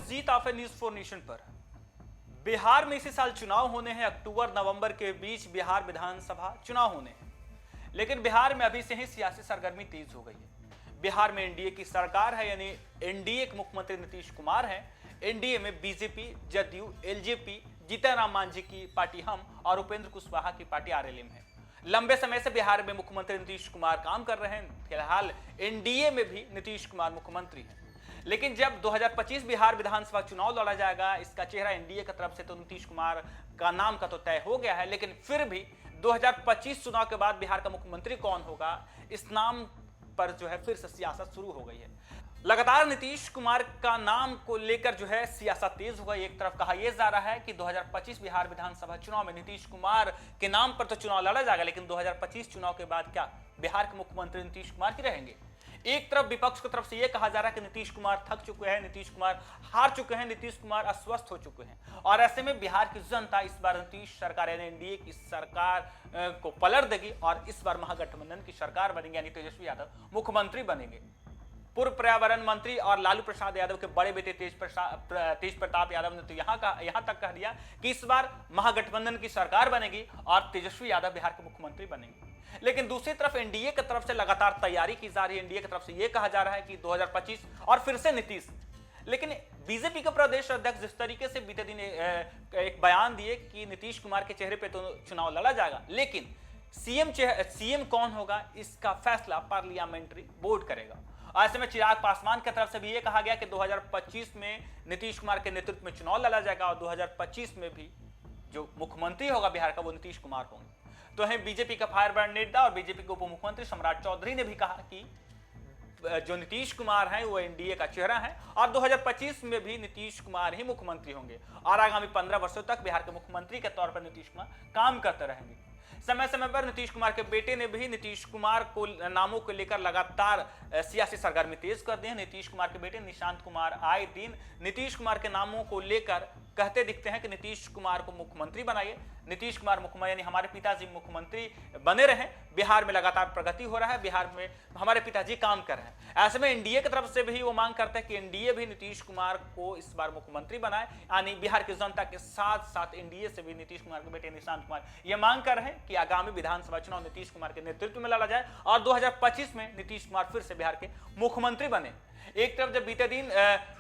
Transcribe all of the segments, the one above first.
Jeet of A news for nation पर। बिहार में इसी साल चुनाव होने हैं। अक्टूबर नवंबर के बीच बिहार विधानसभा चुनाव होने हैं, लेकिन बिहार में अभी से ही सियासी सरगर्मी तेज हो गई है। बिहार में एनडीए की सरकार है, यानी एनडीए के मुख्यमंत्री नीतीश कुमार हैं। एनडीए में बीजेपी, जदयू, एलजेपी, जीतन राम मांझी की पार्टी हम और उपेंद्र कुशवाहा की पार्टी आरएलएम है। लंबे समय से बिहार में मुख्यमंत्री नीतीश कुमार काम कर रहे हैं। फिलहाल एनडीए में भी नीतीश कुमार मुख्यमंत्री हैं, लेकिन जब 2025 बिहार विधानसभा चुनाव लड़ा जाएगा, इसका चेहरा एनडीए की तरफ से तो नीतीश कुमार का नाम का तो तय हो गया है, लेकिन फिर भी 2025 चुनाव के बाद बिहार का मुख्यमंत्री कौन होगा, इस नाम पर जो है फिर से सियासत शुरू हो गई है। लगातार नीतीश कुमार का नाम को लेकर जो है सियासत तेज हो गई। एक तरफ कहा यह जा रहा है कि 2025 बिहार विधानसभा चुनाव में नीतीश कुमार के नाम पर तो चुनाव लड़ा जाएगा, लेकिन 2025 चुनाव के बाद क्या बिहार के मुख्यमंत्री नीतीश कुमार ही रहेंगे। एक तरफ विपक्ष की तरफ से यह कहा जा रहा है कि नीतीश कुमार थक चुके हैं, नीतीश कुमार हार चुके हैं, नीतीश कुमार अस्वस्थ हो चुके हैं, और ऐसे में बिहार की जनता इस बार नीतीश सरकार यानी एनडीए की सरकार को पलट देगी और इस बार महागठबंधन की सरकार बनेगी, यानी तेजस्वी यादव मुख्यमंत्री बनेंगे। पूर्व पर्यावरण मंत्री और लालू प्रसाद यादव के बड़े बेटे तेज प्रताप यादव ने तो यहां तक कह दिया कि इस बार महागठबंधन की सरकार बनेगी और तेजस्वी यादव बिहार के मुख्यमंत्री बनेंगे। लेकिन दूसरी तरफ एनडीए की तरफ से लगातार तैयारी की जा रही है। एनडीए की तरफ से यह कहा जा रहा है कि 2025 और फिर से नीतीश। लेकिन बीजेपी के प्रदेश अध्यक्ष जिस तरीके से बीते दिन एक बयान दिए कि नीतीश कुमार के चेहरे पे तो चुनाव लड़ा जाएगा, लेकिन सीएम कौन होगा इसका फैसला पार्लियामेंट्री बोर्ड करेगा। ऐसे में चिराग पासवान की तरफ से भी यह कहा गया कि 2025 में नीतीश कुमार के नेतृत्व में चुनाव लड़ा जाएगा और 2025 में भी जो मुख्यमंत्री होगा बिहार का वो नीतीश कुमार होंगे। तो है बीजेपी का फायर ब्रांड नेता और बीजेपी के उप मुख्यमंत्री सम्राट चौधरी ने भी कहा कि जो नीतीश कुमार हैं वो एनडीए का चेहरा है और 2025 में भी नीतीश कुमार ही मुख्यमंत्री होंगे और आगामी 15 वर्षों तक बिहार के मुख्यमंत्री के तौर पर नीतीश कुमार काम करते रहेंगे। समय समय पर नीतीश कुमार के बेटे ने भी नीतीश कुमार को नामों को लेकर लगातार सियासी सरगर्मी तेज कर दी है। नीतीश कुमार के बेटे निशांत कुमार आए दिन नीतीश कुमार के नामों को लेकर कहते दिखते हैं कि नीतीश कुमार को मुख्यमंत्री बनाइए, नीतीश कुमार मुख्यमंत्री यानी हमारे पिताजी मुख्यमंत्री बने रहें, बिहार में लगातार प्रगति हो रहा है, बिहार में हमारे पिताजी काम कर रहे हैं। ऐसे में एनडीए की तरफ से भी वो मांग करते हैं कि एनडीए भी नीतीश कुमार को इस बार मुख्यमंत्री बनाए, यानी बिहार की जनता के साथ साथ एनडीए से भी नीतीश कुमार के बेटे निशांत कुमार ये मांग कर रहे हैं कि आगामी विधानसभा चुनाव नीतीश कुमार के नेतृत्व में लड़ा जाए और 2025 में नीतीश कुमार फिर से बिहार के मुख्यमंत्री बने। एक तरफ जब बीते दिन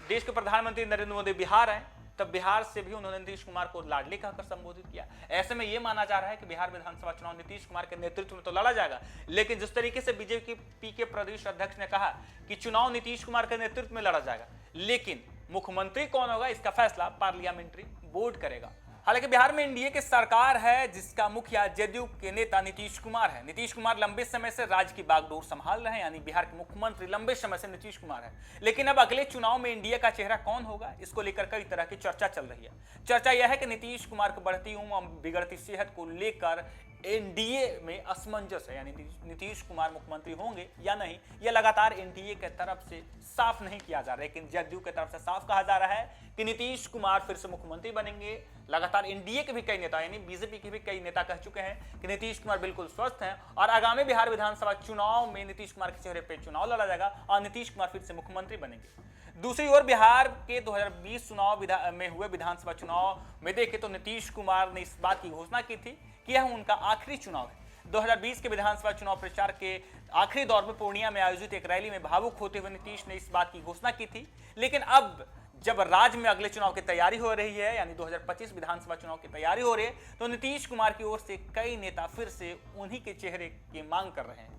देश के प्रधानमंत्री नरेंद्र मोदी बिहार आए, तब बिहार से भी उन्होंने नीतीश कुमार को लाडली कहकर संबोधित किया। ऐसे में यह माना जा रहा है कि बिहार विधानसभा चुनाव नीतीश कुमार के नेतृत्व में तो लड़ा जाएगा, लेकिन जिस तरीके से बीजेपी के प्रदेश अध्यक्ष ने कहा कि चुनाव नीतीश कुमार के नेतृत्व में लड़ा जाएगा, लेकिन मुख्यमंत्री कौन होगा इसका फैसला पार्लियामेंट्री बोर्ड करेगा। हालांकि बिहार में एनडीए की सरकार है जिसका मुखिया जदयू के नेता नीतीश कुमार है। नीतीश कुमार लंबे समय से राज्य की बागडोर संभाल रहे हैं, यानी बिहार के मुख्यमंत्री लंबे समय से नीतीश कुमार है। लेकिन अब अगले चुनाव में एनडीए का चेहरा कौन होगा इसको लेकर कई तरह की चर्चा चल रही है। चर्चा यह है कि नीतीश कुमार की बढ़ती उम्र और बिगड़ती सेहत को लेकर एनडीए में असमंजस है, यानी नीतीश कुमार मुख्यमंत्री होंगे या नहीं, यह लगातार एनडीए की तरफ से साफ नहीं किया जा रहा है। लेकिन जदयू की तरफ से साफ कहा जा रहा है कि नीतीश कुमार फिर से मुख्यमंत्री बनेंगे। लगातार एनडीए के भी कई नेता यानी बीजेपी के भी कई नेता कह चुके हैं कि नीतीश कुमार बिल्कुल स्वस्थ हैं और आगामी बिहार विधानसभा चुनाव में नीतीश कुमार के चेहरे पर चुनाव लड़ा जाएगा और नीतीश कुमार फिर से मुख्यमंत्री बनेंगे। दूसरी ओर बिहार के 2020 चुनाव में हुए विधानसभा चुनाव में देखें तो नीतीश कुमार ने इस बात की घोषणा की थी कि यह उनका आखिरी चुनाव है। 2020 के विधानसभा चुनाव प्रचार के आखिरी दौर में पूर्णिया में आयोजित एक रैली में भावुक होते हुए नीतीश ने इस बात की घोषणा की थी। लेकिन अब जब राज्य में अगले चुनाव की तैयारी हो रही है, यानी 2025 विधानसभा चुनाव की तैयारी हो रही है, तो नीतीश कुमार की ओर से कई नेता फिर से उन्हीं के चेहरे की मांग कर रहे हैं,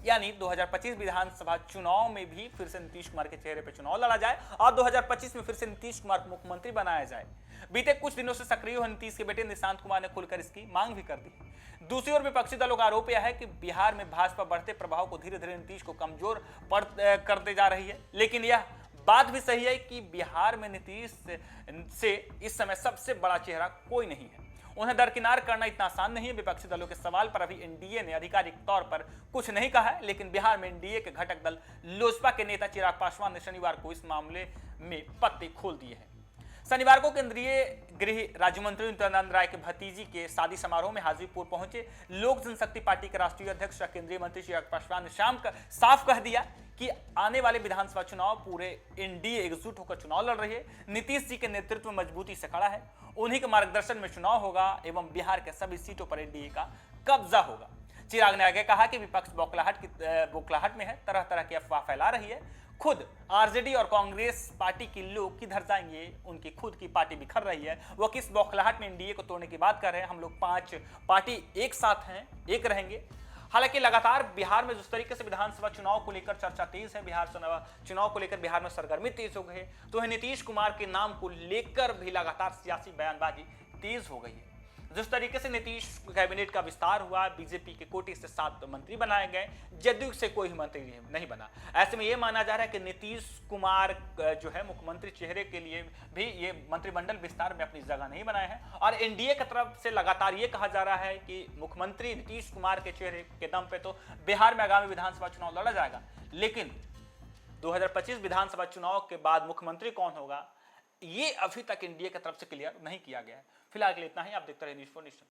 यानी 2025 विधानसभा चुनाव में भी फिर से नीतीश कुमार के चेहरे पर चुनाव लड़ा जाए और 2025 में फिर से नीतीश कुमार को मुख्यमंत्री बनाया जाए। बीते कुछ दिनों से सक्रिय हुए नीतीश के बेटे निशांत कुमार ने खुलकर इसकी मांग भी कर दी। दूसरी ओर विपक्षी दलों का आरोप यह है कि बिहार में भाजपा बढ़ते प्रभाव को धीरे धीरे नीतीश को कमजोर करते जा रही है। लेकिन यह बात भी सही है कि बिहार में नीतीश से इस समय सबसे बड़ा चेहरा कोई नहीं है, उन्हें दरकिनार करना इतना आसान नहीं है। विपक्षी दलों के सवाल पर अभी एनडीए ने आधिकारिक तौर पर कुछ नहीं कहा है, लेकिन बिहार में एनडीए के घटक दल लोजपा के नेता चिराग पासवान ने शनिवार को इस मामले में पत्ते खोल दिए हैं। शनिवार को केंद्रीय गृह राज्य मंत्री नित्यानंद राय के भतीजी के शादी समारोह में हाजीपुर पहुंचे लोक जनशक्ति पार्टी के राष्ट्रीय अध्यक्ष और केंद्रीय मंत्री चिराग पासवान ने साफ कह दिया कि आने वाले विधानसभा चुनाव पूरे एनडीए एकजुट होकर चुनाव लड़ रही है। नीतीश जी के नेतृत्व में मजबूती से खड़ा है, उन्हीं के मार्गदर्शन में चुनाव होगा एवं बिहार के सभी सीटों पर एनडीए का कब्जा होगा। चिराग ने आगे कहा कि विपक्ष बौखलाहट में है, तरह तरह की अफवाह फैला रही है। खुद आरजेडी और कांग्रेस पार्टी के लोग किधर जाएंगे, उनकी खुद की पार्टी बिखर रही है, वो किस बौखलाहट में एनडीए को तोड़ने की बात कर रहे हैं। हम लोग 5 पार्टी एक साथ हैं, एक रहेंगे। हालांकि लगातार बिहार में जिस तरीके से विधानसभा चुनाव को लेकर चर्चा तेज है, बिहार चुनाव को लेकर बिहार में सरगर्मी तेज हो गई है, तो नीतीश कुमार के नाम को लेकर भी लगातार सियासी बयानबाजी तेज हो गई है। जिस तरीके से नीतीश कैबिनेट का विस्तार हुआ, बीजेपी के कोटे से 7 मंत्री बनाए गए, जदयू से कोई मंत्री नहीं बना। ऐसे में यह माना जा रहा है कि नीतीश कुमार जो है मुख्यमंत्री चेहरे के लिए भी ये मंत्रिमंडल विस्तार में अपनी जगह नहीं बनाए हैं। और एनडीए की तरफ से लगातार ये कहा जा रहा है कि मुख्यमंत्री नीतीश कुमार के चेहरे के दम पे तो बिहार में आगामी विधानसभा चुनाव लड़ा जाएगा, लेकिन 2025 विधानसभा चुनाव के बाद मुख्यमंत्री कौन होगा, ये अभी तक एनडीए की तरफ से क्लियर नहीं किया गया है। फिलहाल के लिए इतना ही। आप देखते रहिए न्यूज़4 नेशन।